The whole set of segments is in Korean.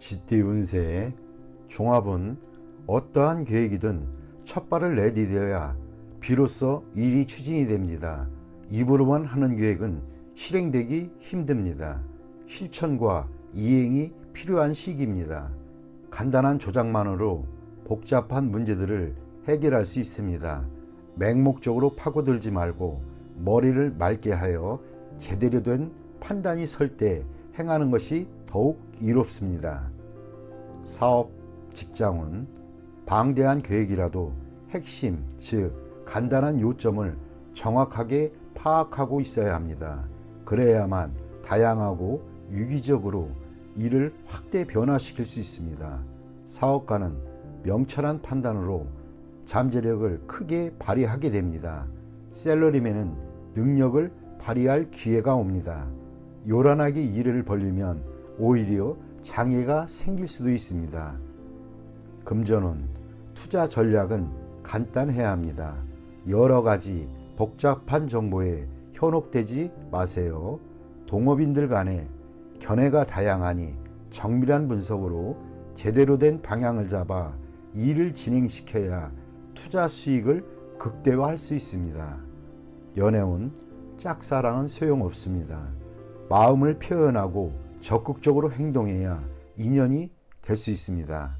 쥐띠 운세 종합은 어떠한 계획이든 첫 발을 내디뎌야 비로소 일이 추진이 됩니다. 입으로만 하는 계획은 실행되기 힘듭니다. 실천과 이행이 필요한 시기입니다. 간단한 조작만으로 복잡한 문제들을 해결할 수 있습니다. 맹목적으로 파고들지 말고 머리를 맑게 하여 제대로 된 판단이 설 때 행하는 것이 더욱 이롭습니다. 사업, 직장은 방대한 계획이라도 핵심, 즉 간단한 요점을 정확하게 파악하고 있어야 합니다. 그래야만 다양하고 유기적으로 일을 확대 변화시킬 수 있습니다. 사업가는 명철한 판단으로 잠재력을 크게 발휘하게 됩니다. 샐러리맨은 능력을 발휘할 기회가 옵니다. 요란하게 일을 벌리면 오히려 장애가 생길 수도 있습니다. 금전운, 투자 전략은 간단해야 합니다. 여러 가지 복잡한 정보에 현혹되지 마세요. 동업인들 간에 견해가 다양하니 정밀한 분석으로 제대로 된 방향을 잡아 일을 진행시켜야 투자 수익을 극대화할 수 있습니다. 연애운, 짝사랑은 소용없습니다. 마음을 표현하고 적극적으로 행동해야 인연이 될 수 있습니다.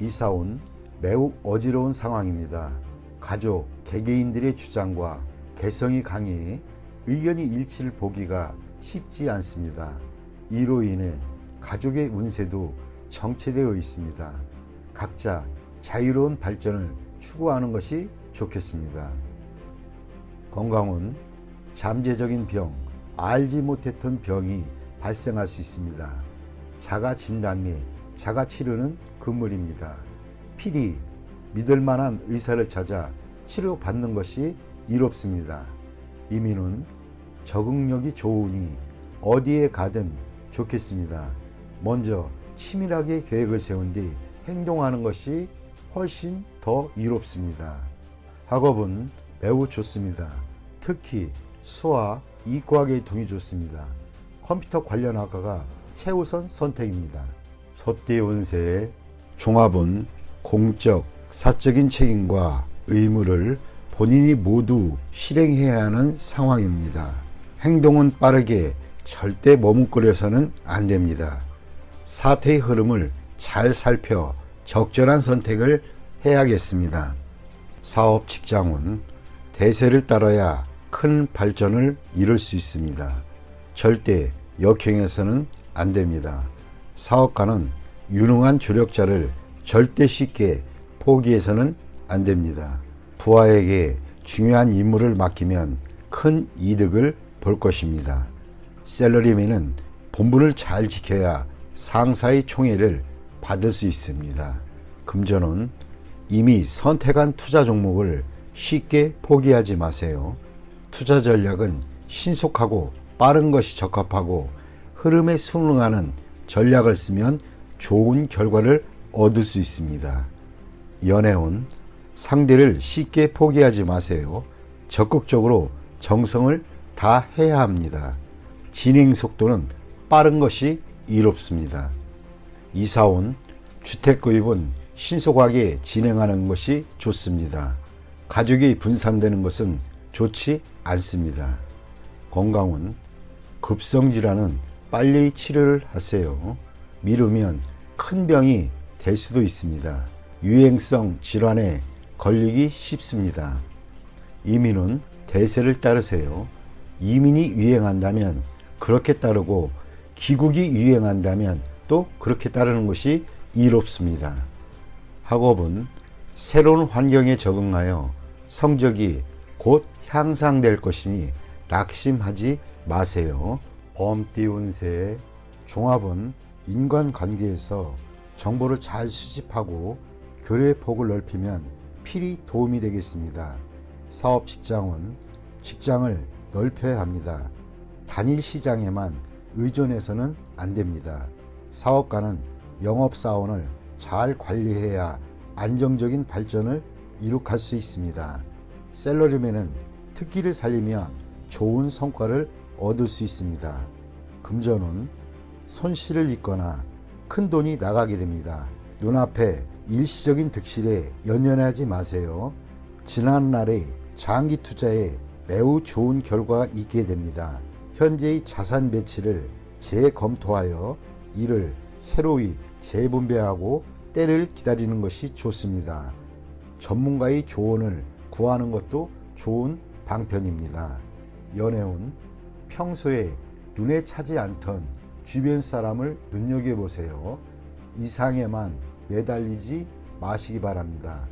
이사운, 매우 어지러운 상황입니다. 가족, 개개인들의 주장과 개성이 강해 의견이 일치를 보기가 쉽지 않습니다. 이로 인해 가족의 운세도 정체되어 있습니다. 각자 자유로운 발전을 추구하는 것이 좋겠습니다. 건강은 잠재적인 병, 알지 못했던 병이 발생할 수 있습니다. 자가 진단 및 자가 치료는 금물입니다. 필히 믿을 만한 의사를 찾아 치료받는 것이 이롭습니다. 이민은 적응력이 좋으니 어디에 가든 좋겠습니다. 먼저 치밀하게 계획을 세운 뒤 행동하는 것이 훨씬 더 이롭습니다. 학업은 매우 좋습니다. 특히 수와 이과학의 동이 좋습니다. 컴퓨터 관련 학과가 최우선 선택입니다. 소띠 운세의 종합은 공적, 사적인 책임과 의무를 본인이 모두 실행해야 하는 상황입니다. 행동은 빠르게 절대 머뭇거려서는 안 됩니다. 사태의 흐름을 잘 살펴 적절한 선택을 해야겠습니다. 사업, 직장은 대세를 따라야 큰 발전을 이룰 수 있습니다. 절대 역행해서는 안 됩니다. 사업가는 유능한 조력자를 절대 쉽게 포기해서는 안 됩니다. 부하에게 중요한 임무를 맡기면 큰 이득을 볼 것입니다. 샐러리맨은 본분을 잘 지켜야 상사의 총애를 받을 수 있습니다. 금전은 이미 선택한 투자 종목을 쉽게 포기하지 마세요. 투자 전략은 신속하고 빠른 것이 적합하고 흐름에 순응하는 전략을 쓰면 좋은 결과를 얻을 수 있습니다. 연애운, 상대를 쉽게 포기하지 마세요. 적극적으로 정성을 다해야 합니다. 진행 속도는 빠른 것이 이롭습니다. 이사운, 주택 구입은 신속하게 진행하는 것이 좋습니다. 가족이 분산되는 것은 좋지 않습니다. 건강은 급성질환은 빨리 치료를 하세요. 미루면 큰 병이 될 수도 있습니다. 유행성 질환에 걸리기 쉽습니다. 이민은 대세를 따르세요. 이민이 유행한다면 그렇게 따르고 기국이 유행한다면 또 그렇게 따르는 것이 이롭습니다. 학업은 새로운 환경에 적응하여 성적이 곧 향상될 것이니 낙심하지 마세요. 범띠 운세의 종합은 인간관계에서 정보를 잘 수집하고 교류의 폭을 넓히면 필히 도움이 되겠습니다. 사업, 직장은 직장을 넓혀야 합니다. 단일 시장에만 의존해서는 안 됩니다. 사업가는 영업사원을 잘 관리해야 안정적인 발전을 이룩할 수 있습니다. 샐러리맨은 특기를 살리며 좋은 성과를 얻을 수 있습니다. 금전은 손실을 입거나 큰 돈이 나가게 됩니다. 눈앞에 일시적인 득실에 연연하지 마세요. 지난날의 장기 투자에 매우 좋은 결과가 있게 됩니다. 현재의 자산 배치를 재검토하여 이를 새로이 재분배하고 때를 기다리는 것이 좋습니다. 전문가의 조언을 구하는 것도 좋은 방편입니다. 연애운, 평소에 눈에 차지 않던 주변 사람을 눈여겨보세요. 이상에만 매달리지 마시기 바랍니다.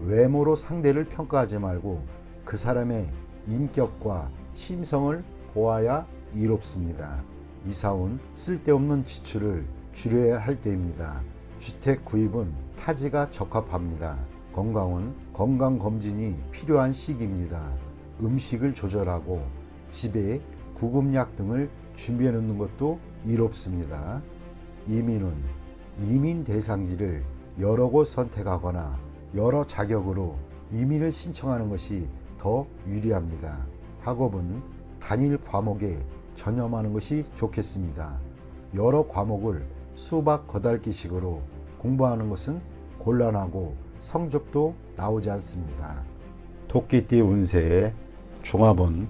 외모로 상대를 평가하지 말고 그 사람의 인격과 심성을 보아야 이롭습니다. 이사온 쓸데없는 지출을 줄여야 할 때입니다. 주택 구입은 타지가 적합합니다. 건강은 건강검진이 필요한 시기입니다. 음식을 조절하고 집에 구급약 등을 준비해 놓는 것도 이롭습니다. 이민은 이민 대상지를 여러 곳 선택하거나 여러 자격으로 이민을 신청하는 것이 더 유리합니다. 학업은 단일 과목에 전념하는 것이 좋겠습니다. 여러 과목을 수박 거달기식으로 공부하는 것은 곤란하고 성적도 나오지 않습니다. 토끼띠 운세의 종합은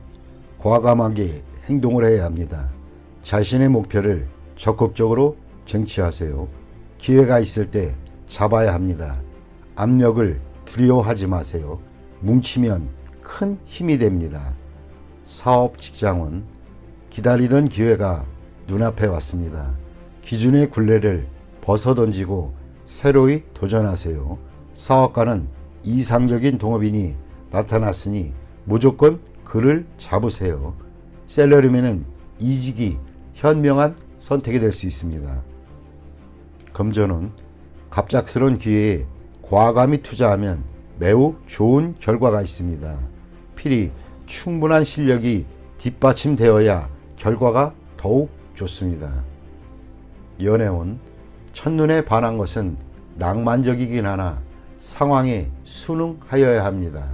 과감하게 행동을 해야 합니다. 자신의 목표를 적극적으로 쟁취하세요. 기회가 있을 때 잡아야 합니다. 압력을 두려워하지 마세요. 뭉치면 큰 힘이 됩니다. 사업 직장은 기다리던 기회가 눈앞에 왔습니다. 기존의 굴레를 벗어던지고 새로이 도전하세요. 사업가는 이상적인 동업인이 나타났으니 무조건 그를 잡으세요. 셀러리맨은 이직이 현명한 선택이 될 수 있습니다. 금전은 갑작스러운 기회에 과감히 투자하면 매우 좋은 결과가 있습니다. 필히 충분한 실력이 뒷받침되어야 결과가 더욱 좋습니다. 연애운 첫눈에 반한 것은 낭만적이긴 하나 상황에 순응하여야 합니다.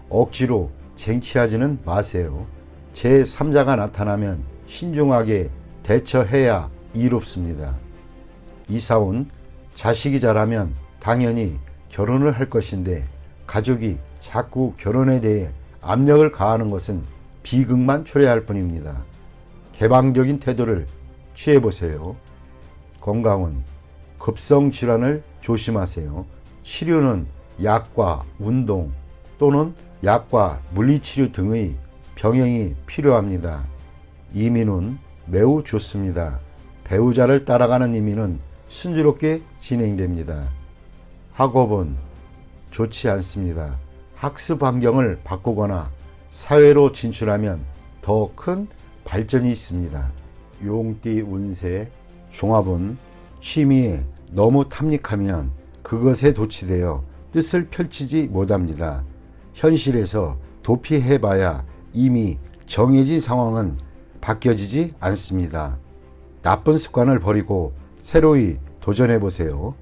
억지로 쟁취하지는 마세요. 제3자가 나타나면 신중하게 대처해야 이롭습니다. 이사온 자식이 자라면 당연히 결혼을 할 것인데 가족이 자꾸 결혼에 대해 압력을 가하는 것은 비극만 초래할 뿐입니다. 개방적인 태도를 취해보세요. 건강은 급성 질환을 조심하세요. 치료는 약과 운동 또는 약과 물리치료 등의 병행이 필요합니다. 이민은 매우 좋습니다. 배우자를 따라가는 이민은 순조롭게 진행됩니다. 학업은 좋지 않습니다. 학습 환경을 바꾸거나 사회로 진출하면 더 큰 발전이 있습니다. 용띠 운세 종합은 취미에 너무 탐닉하면 그것에 도취되어 뜻을 펼치지 못합니다. 현실에서 도피해봐야 이미 정해진 상황은 바뀌어지지 않습니다. 나쁜 습관을 버리고 새로이 도전해보세요.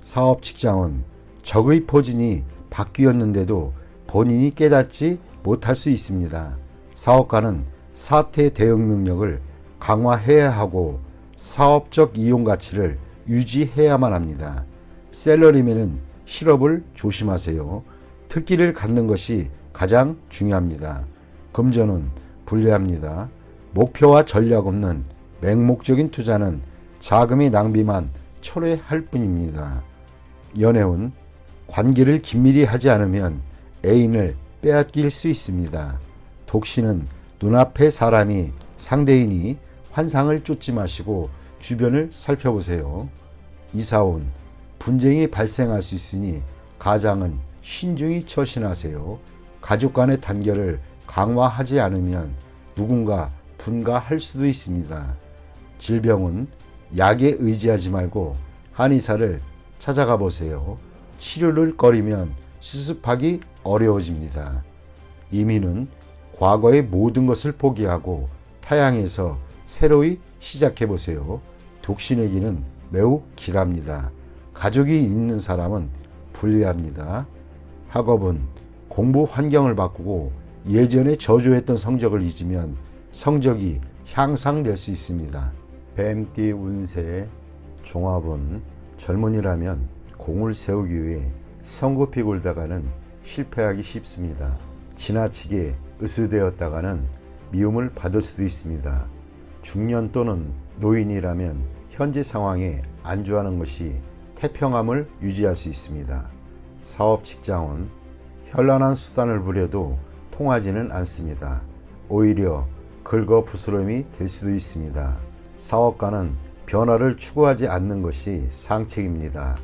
사업 직장은 적의 포진이 바뀌었는데도 본인이 깨닫지 못할 수 있습니다. 사업가는 사태 대응 능력을 강화해야 하고 사업적 이용 가치를 유지해야만 합니다. 셀러리맨은 실업을 조심하세요. 특기를 갖는 것이 가장 중요합니다. 금전은 불리합니다. 목표와 전략 없는 맹목적인 투자는 자금의 낭비만 초래할 뿐입니다. 연애운 관계를 긴밀히 하지 않으면 애인을 빼앗길 수 있습니다. 독신은 눈앞의 사람이 상대인이 환상을 쫓지 마시고 주변을 살펴보세요. 이사온 분쟁이 발생할 수 있으니 가장은 신중히 처신하세요. 가족 간의 단결을 강화하지 않으면 누군가 분가할 수도 있습니다. 질병은 약에 의지하지 말고 한의사를 찾아가 보세요. 치료를 꺼리면 수습하기 어려워집니다. 이민은 과거의 모든 것을 포기하고 타향에서 새로이 시작해 보세요. 독신의 길은 매우 길합니다. 가족이 있는 사람은 불리합니다. 학업은 공부 환경을 바꾸고 예전에 저조했던 성적을 잊으면 성적이 향상될 수 있습니다. 뱀띠 운세 종합은 젊은이라면 공을 세우기 위해 성급히 굴다가는 실패하기 쉽습니다. 지나치게 으스대었다가는 미움을 받을 수도 있습니다. 중년 또는 노인이라면 현재 상황에 안주하는 것이 태평함을 유지할 수 있습니다. 사업 직장은 현란한 수단을 부려도 통하지는 않습니다. 오히려 긁어부스럼이 될 수도 있습니다. 사업가는 변화를 추구하지 않는 것이 상책입니다.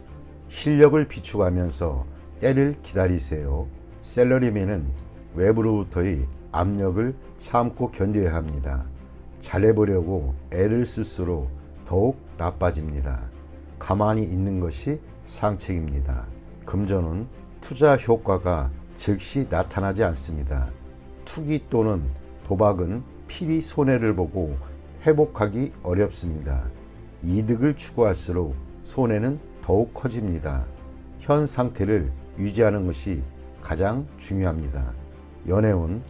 실력을 비축하면서 때를 기다리세요. 샐러리맨은 외부로부터의 압력을 참고 견뎌야 합니다. 잘해보려고 애를 쓸수록 더욱 나빠집니다. 가만히 있는 것이 상책입니다. 금전은 투자 효과가 즉시 나타나지 않습니다. 투기 또는 도박은 필히 손해를 보고 회복하기 어렵습니다. 이득을 추구할수록 손해는 더욱 커집니다. 현 상태를 유지하는 것이 가장 중요합니다. 연애운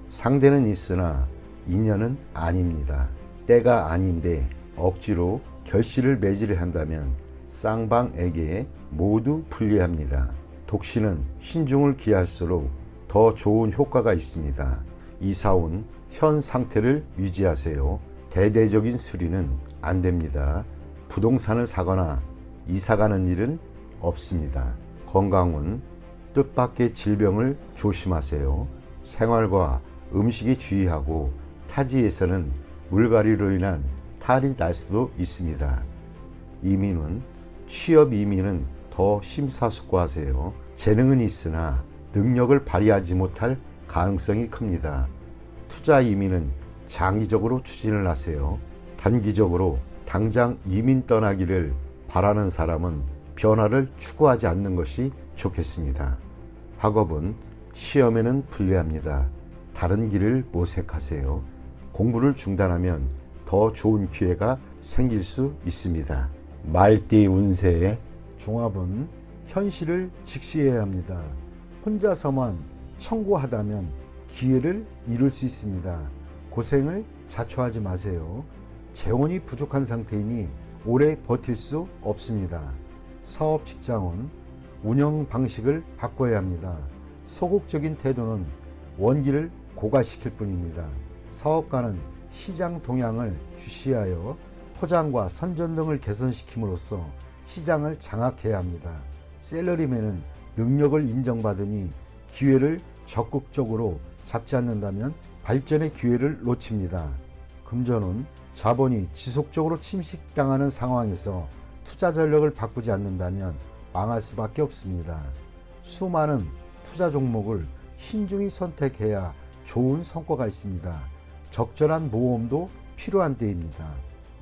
상대는 있으나 인연은 아닙니다. 때가 아닌데 억지로 결실을 맺으려 한다면 쌍방에게 모두 불리합니다. 독신은 신중을 기할수록 더 좋은 효과가 있습니다. 이사운 현 상태를 유지하세요. 대대적인 수리는 안 됩니다. 부동산을 사거나 이사가는 일은 없습니다. 건강은 뜻밖의 질병을 조심하세요. 생활과 음식에 주의하고 타지에서는 물갈이로 인한 탈이 날 수도 있습니다. 이민은 취업 이민은 더 심사숙고하세요. 재능은 있으나 능력을 발휘하지 못할 가능성이 큽니다. 투자 이민은 장기적으로 추진을 하세요. 단기적으로 당장 이민 떠나기를 바라는 사람은 변화를 추구하지 않는 것이 좋겠습니다. 학업은 시험에는 불리합니다. 다른 길을 모색하세요. 공부를 중단하면 더 좋은 기회가 생길 수 있습니다. 말띠 운세 종합은 현실을 직시해야 합니다. 혼자서만 청구하다면 기회를 잃을 수 있습니다. 고생을 자초하지 마세요. 재원이 부족한 상태이니 오래 버틸 수 없습니다. 사업 직장은 운영 방식을 바꿔야 합니다. 소극적인 태도는 원기를 고갈시킬 뿐입니다. 사업가는 시장 동향을 주시하여 포장과 선전 등을 개선시킴으로써 시장을 장악해야 합니다. 샐러리맨은 능력을 인정받으니 기회를 적극적으로 잡지 않는다면 발전의 기회를 놓칩니다. 금전은 자본이 지속적으로 침식당하는 상황에서 투자 전략을 바꾸지 않는다면 망할 수밖에 없습니다. 수많은 투자 종목을 신중히 선택해야 좋은 성과가 있습니다. 적절한 모험도 필요한 때입니다.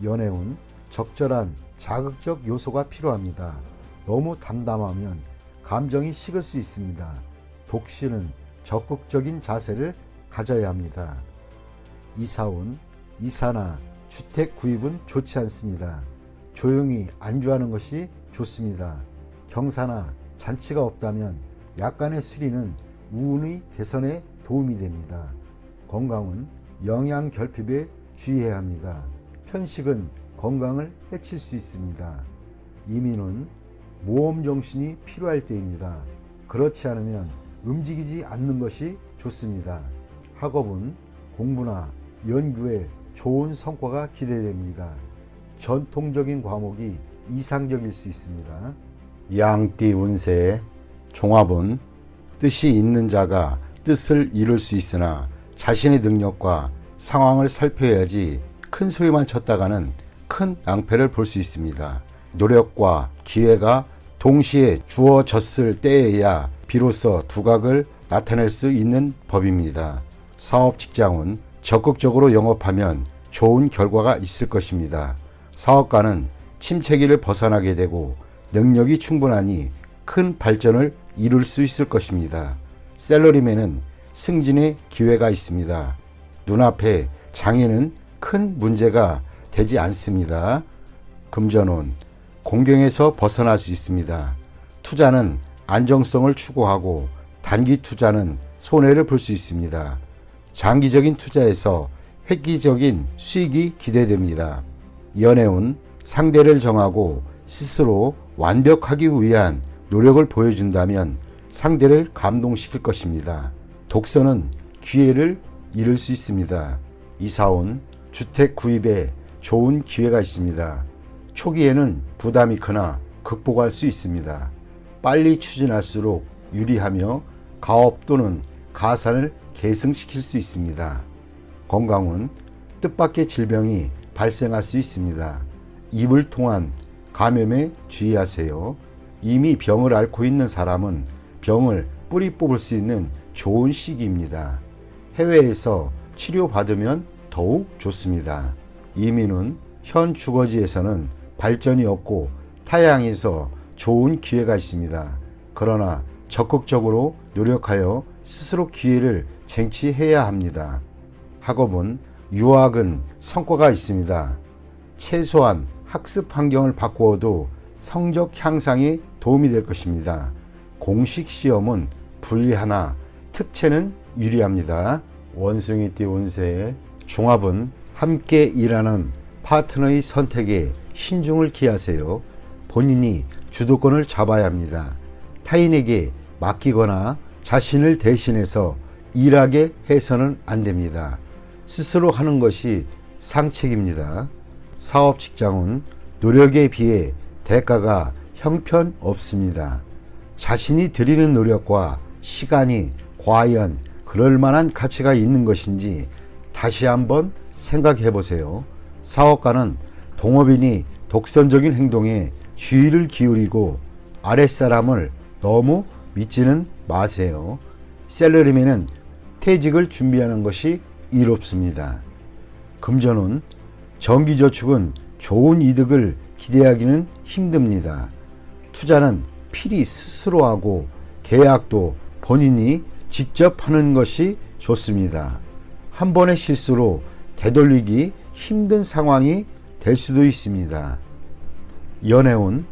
연애운 적절한 자극적 요소가 필요합니다. 너무 담담하면 감정이 식을 수 있습니다. 독신은 적극적인 자세를 가져야 합니다. 이사운 이사나 주택 구입은 좋지 않습니다. 조용히 안주하는 것이 좋습니다. 경사나 잔치가 없다면 약간의 수리는 우운의 개선에 도움이 됩니다. 건강은 영양 결핍에 주의해야 합니다. 편식은 건강을 해칠 수 있습니다. 이민은 모험 정신이 필요할 때입니다. 그렇지 않으면 움직이지 않는 것이 좋습니다. 학업은 공부나 연구에 좋은 성과가 기대됩니다. 전통적인 과목이 이상적일 수 있습니다. 양띠 운세 종합은 뜻이 있는 자가 뜻을 이룰 수 있으나 자신의 능력과 상황을 살펴야지 큰 소리만 쳤다가는 큰 낭패를 볼 수 있습니다. 노력과 기회가 동시에 주어졌을 때에야 비로소 두각을 나타낼 수 있는 법입니다. 사업 직장은 적극적으로 영업하면 좋은 결과가 있을 것입니다. 사업가는 침체기를 벗어나게 되고 능력이 충분하니 큰 발전을 이룰 수 있을 것입니다. 샐러리맨은 승진의 기회가 있습니다. 눈앞에 장애는 큰 문제가 되지 않습니다. 금전운 공경에서 벗어날 수 있습니다. 투자는 안정성을 추구하고 단기 투자는 손해를 볼 수 있습니다. 장기적인 투자에서 획기적인 수익이 기대됩니다. 연애운 상대를 정하고 스스로 완벽하기 위한 노력을 보여준다면 상대를 감동시킬 것입니다. 독서는 기회를 잃을 수 있습니다. 이사온 주택 구입에 좋은 기회가 있습니다. 초기에는 부담이 크나 극복할 수 있습니다. 빨리 추진할수록 유리하며 가업 또는 가산을 계승시킬 수 있습니다. 건강은 뜻밖의 질병이 발생할 수 있습니다. 입을 통한 감염에 주의하세요. 이미 병을 앓고 있는 사람은 병을 뿌리 뽑을 수 있는 좋은 시기입니다. 해외에서 치료받으면 더욱 좋습니다. 이민은 현 주거지에서는 발전이 없고 타향에서 좋은 기회가 있습니다. 그러나 적극적으로 노력하여 스스로 기회를 쟁취해야 합니다. 학업은 유학은 성과가 있습니다. 최소한 학습 환경을 바꾸어도 성적 향상에 도움이 될 것입니다. 공식 시험은 불리하나 특채는 유리합니다. 원숭이띠 운세의 종합은 함께 일하는 파트너의 선택에 신중을 기하세요. 본인이 주도권을 잡아야 합니다. 타인에게 맡기거나 자신을 대신해서 일하게 해서는 안 됩니다. 스스로 하는 것이 상책입니다. 사업 직장은 노력에 비해 대가가 형편없습니다. 자신이 들이는 노력과 시간이 과연 그럴 만한 가치가 있는 것인지 다시 한번 생각해 보세요. 사업가는 동업인이 독선적인 행동에 주의를 기울이고 아랫사람을 너무 믿지는 마세요. 셀러리맨은 퇴직을 준비하는 것이 이롭습니다. 금전은 정기저축은 좋은 이득을 기대하기는 힘듭니다. 투자는 필히 스스로 하고 계약도 본인이 직접 하는 것이 좋습니다. 한 번의 실수로 되돌리기 힘든 상황이 될 수도 있습니다. 연애운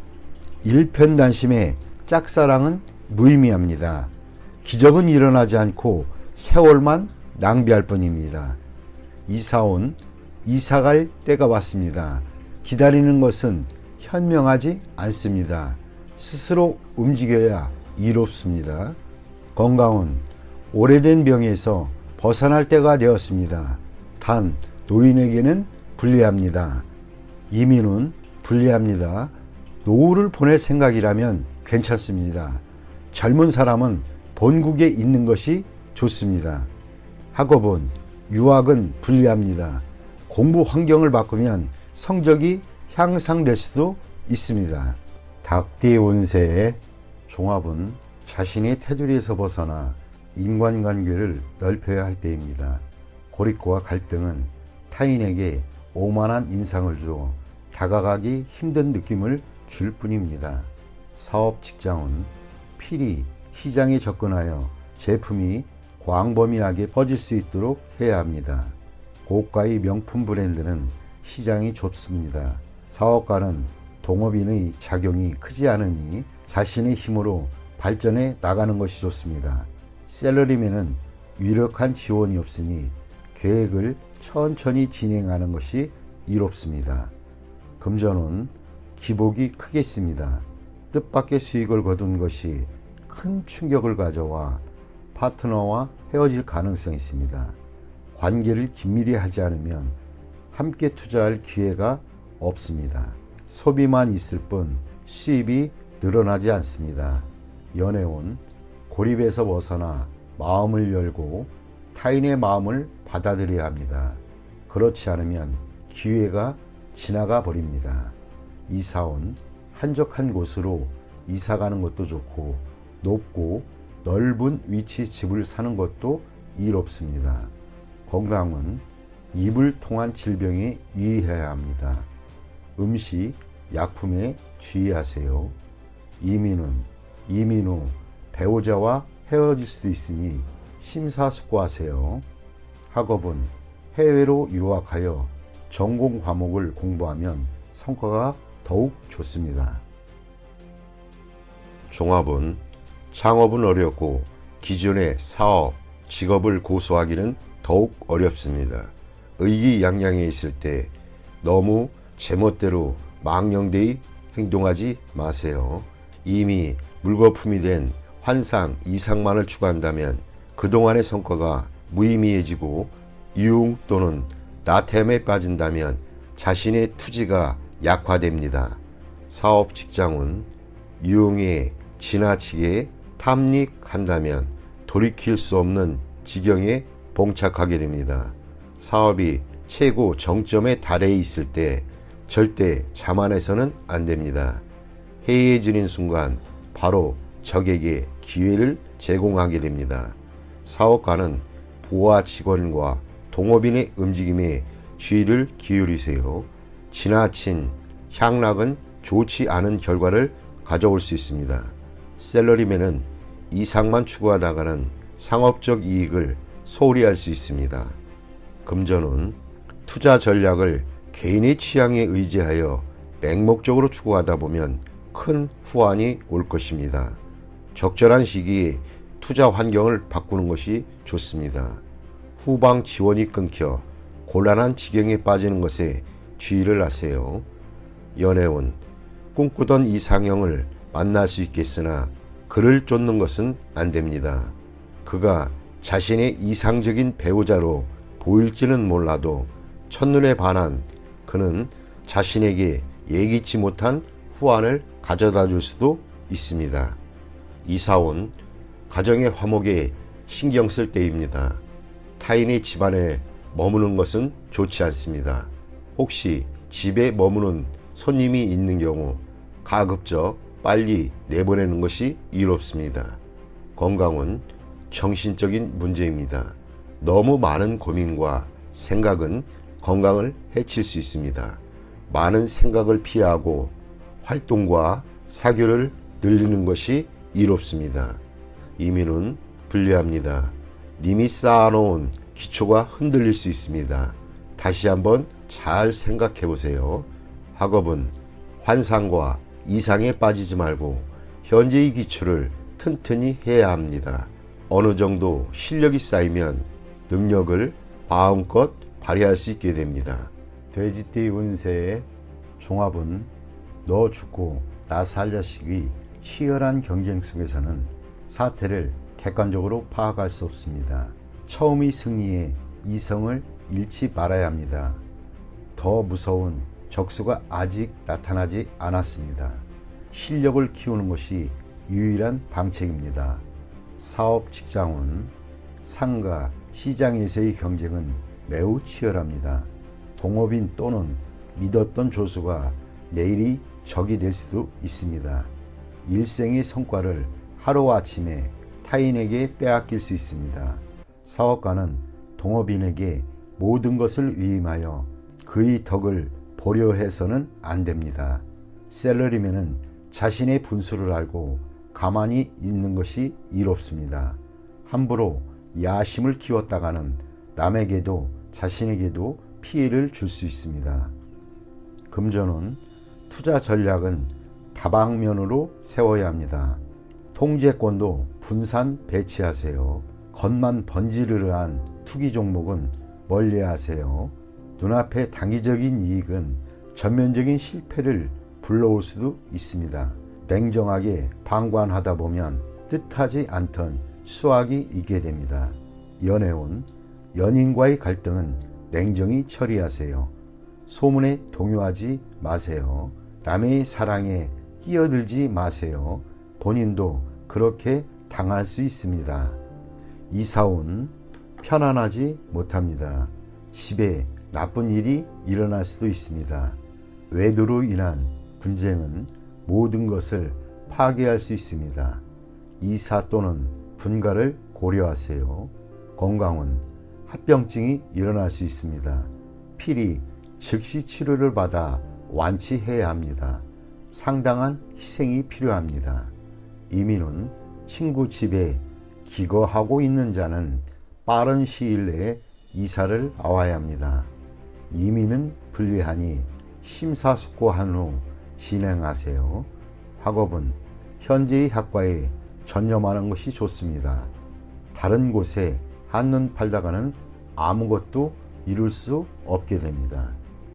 일편단심의 짝사랑은 무의미합니다. 기적은 일어나지 않고 세월만 낭비할 뿐입니다. 이사온 이사갈 때가 왔습니다. 기다리는 것은 현명하지 않습니다. 스스로 움직여야 이롭습니다. 건강은 오래된 병에서 벗어날 때가 되었습니다. 단 노인에게는 불리합니다. 이민은 불리합니다. 노후를 보낼 생각이라면 괜찮습니다. 젊은 사람은 본국에 있는 것이 좋습니다. 학업은 유학은 불리합니다. 공부 환경을 바꾸면 성적이 향상될 수도 있습니다. 닭띠 운세의 종합은 자신의 테두리에서 벗어나 인간관계를 넓혀야 할 때입니다. 고립과 갈등은 타인에게 오만한 인상을 주어 다가가기 힘든 느낌을 줄 뿐입니다. 사업 직장은 필히 시장에 접근하여 제품이 광범위하게 퍼질 수 있도록 해야 합니다. 고가의 명품 브랜드는 시장이 좁습니다. 사업가는 동업인의 작용이 크지 않으니 자신의 힘으로 발전해 나가는 것이 좋습니다. 셀러리맨은 유력한 지원이 없으니 계획을 천천히 진행하는 것이 이롭습니다. 금전은 기복이 크겠습니다. 뜻밖의 수익을 거둔 것이 큰 충격을 가져와 파트너와 헤어질 가능성이 있습니다. 관계를 긴밀히 하지 않으면 함께 투자할 기회가 없습니다. 소비만 있을 뿐 수입이 늘어나지 않습니다. 연애운 고립에서 벗어나 마음을 열고 타인의 마음을 받아들여야 합니다. 그렇지 않으면 기회가 지나가 버립니다. 이사온 한적한 곳으로 이사가는 것도 좋고 높고 넓은 위치 집을 사는 것도 이롭습니다. 건강은 입을 통한 질병에 유의해야 합니다. 음식, 약품에 주의하세요. 이민 후 배우자와 헤어질 수도 있으니 심사숙고하세요. 학업은 해외로 유학하여 전공 과목을 공부하면 성과가 더욱 좋습니다. 종합은 창업은 어렵고 기존의 사업, 직업을 고수하기는 더욱 어렵습니다. 의기양양해 있을 때 너무 제멋대로 망령되이 행동하지 마세요. 이미 물거품이 된 환상 이상만을 추구한다면 그동안의 성과가 무의미해지고 유흥 또는 나태함에 빠진다면 자신의 투지가 약화됩니다. 사업 직장운 유흥에 지나치게 탐닉한다면 돌이킬 수 없는 지경에 봉착하게 됩니다. 사업이 최고 정점에 달해 있을 때 절대 자만해서는 안 됩니다. 해이해지는 순간 바로 적에게 기회를 제공하게 됩니다. 사업가는 부하 직원과 동업인의 움직임에 주의를 기울이세요. 지나친 향락은 좋지 않은 결과를 가져올 수 있습니다. 셀러리맨은 이상만 추구하다가는 상업적 이익을 소홀히 할 수 있습니다. 금전운 투자 전략을 개인의 취향에 의지하여 맹목적으로 추구하다 보면 큰 후환이 올 것입니다. 적절한 시기에 투자 환경을 바꾸는 것이 좋습니다. 후방 지원이 끊겨 곤란한 지경에 빠지는 것에 주의를 하세요. 연애운 꿈꾸던 이상형을 만날 수 있겠으나 그를 쫓는 것은 안 됩니다. 그가 자신의 이상적인 배우자로 보일지는 몰라도 첫눈에 반한 그는 자신에게 예기치 못한 후환을 가져다 줄 수도 있습니다. 이사온 가정의 화목에 신경 쓸 때입니다. 타인의 집안에 머무는 것은 좋지 않습니다. 혹시 집에 머무는 손님이 있는 경우 가급적 빨리 내보내는 것이 이롭습니다. 건강은 정신적인 문제입니다. 너무 많은 고민과 생각은 건강을 해칠 수 있습니다. 많은 생각을 피하고 활동과 사교를 늘리는 것이 이롭습니다. 이민은 불리합니다. 님이 쌓아놓은 기초가 흔들릴 수 있습니다. 다시 한번 잘 생각해 보세요. 학업은 환상과 이상에 빠지지 말고 현재의 기초를 튼튼히 해야 합니다. 어느 정도 실력이 쌓이면 능력을 마음껏 발휘할 수 있게 됩니다. 돼지띠 운세의 종합은 너 죽고 나 살 자식의 치열한 경쟁 속에서는 사태를 객관적으로 파악할 수 없습니다. 처음의 승리에 이성을 잃지 말아야 합니다. 더 무서운 적수가 아직 나타나지 않았습니다. 실력을 키우는 것이 유일한 방책입니다. 사업 직장운 상가 시장에서의 경쟁은 매우 치열합니다. 동업인 또는 믿었던 조수가 내일이 적이 될 수도 있습니다. 일생의 성과를 하루아침에 타인에게 빼앗길 수 있습니다. 사업가는 동업인에게 모든 것을 위임하여 그의 덕을 보려 해서는 안 됩니다. 셀러리맨은 자신의 분수를 알고 가만히 있는 것이 이롭습니다. 함부로 야심을 키웠다가는 남에게도 자신에게도 피해를 줄 수 있습니다. 금전은 투자 전략은 다방면으로 세워야 합니다. 통제권도 분산 배치하세요. 겉만 번지르르한 투기 종목은 멀리하세요. 눈앞의 단기적인 이익은 전면적인 실패를 불러올 수도 있습니다. 냉정하게 방관하다 보면 뜻하지 않던 수확이 있게 됩니다. 연애운 연인과의 갈등은 냉정히 처리하세요. 소문에 동요하지 마세요. 남의 사랑에 끼어들지 마세요. 본인도 그렇게 당할 수 있습니다. 이사운 편안하지 못합니다. 집에 나쁜 일이 일어날 수도 있습니다. 외도로 인한 분쟁은 모든 것을 파괴할 수 있습니다. 이사 또는 분가를 고려하세요. 건강은 합병증이 일어날 수 있습니다. 필히 즉시 치료를 받아 완치해야 합니다. 상당한 희생이 필요합니다. 이민은 친구 집에 기거하고 있는 자는 빠른 시일 내에 이사를 나와야 합니다. 이민은 불리하니 심사숙고한 후 진행하세요. 학업은 현재의 학과에 전념하는 것이 좋습니다. 다른 곳에 한눈 팔다가는 아무것도 이룰 수 없게 됩니다.